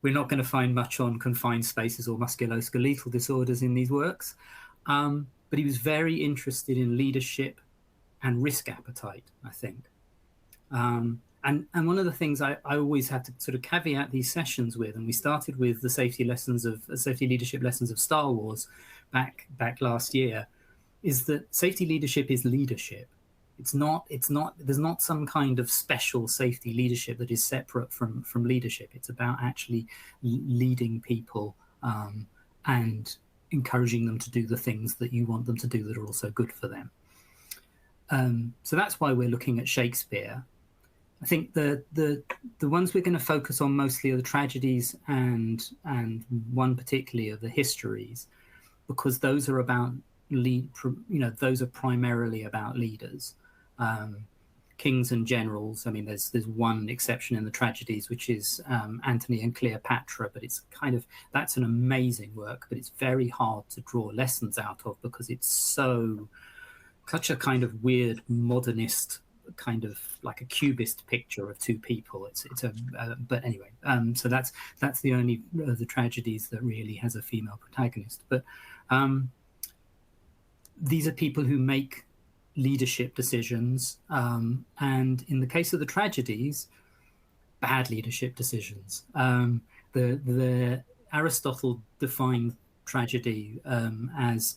we're not going to find much on confined spaces or musculoskeletal disorders in these works. But he was very interested in leadership and risk appetite, I think. And one of the things I always have to sort of caveat these sessions with, and we started with the safety leadership lessons of Star Wars back last year, is that safety leadership is leadership. There's not some kind of special safety leadership that is separate from leadership. It's about actually leading people and encouraging them to do the things that you want them to do that are also good for them. So that's why we're looking at Shakespeare. I think the ones we're going to focus on mostly are the tragedies and one particularly of the histories, because those are about those are primarily about leaders, kings and generals. I mean, there's one exception in the tragedies, which is Antony and Cleopatra, but it's that's an amazing work, but it's very hard to draw lessons out of because it's such a kind of weird modernist, kind of like a cubist picture of two people. But anyway, so that's the only of the tragedies that really has a female protagonist. But these are people who make leadership decisions, and in the case of the tragedies, bad leadership decisions. The Aristotle defined tragedy as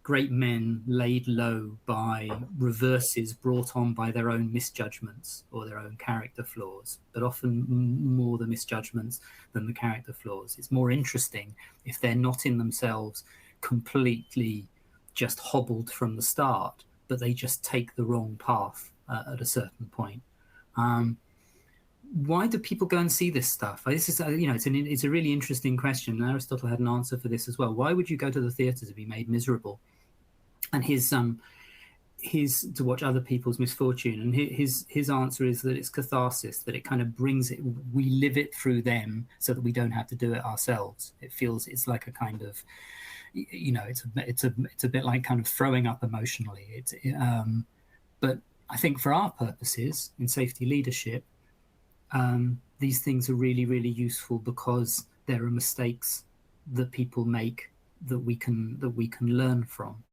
great men laid low by reverses brought on by their own misjudgments or their own character flaws, but often more the misjudgments than the character flaws. It's more interesting if they're not in themselves completely just hobbled from the start, but they just take the wrong path at a certain point. Why do people go and see this stuff? This is, it's a really interesting question. And Aristotle had an answer for this as well. Why would you go to the theatre to be made miserable? And his to watch other people's misfortune. And his answer is that it's catharsis, that it kind of brings it. We live it through them so that we don't have to do it ourselves. It's like a kind of, it's a bit like kind of throwing up emotionally. But I think for our purposes in safety leadership, these things are really, really useful because there are mistakes that people make that we can learn from.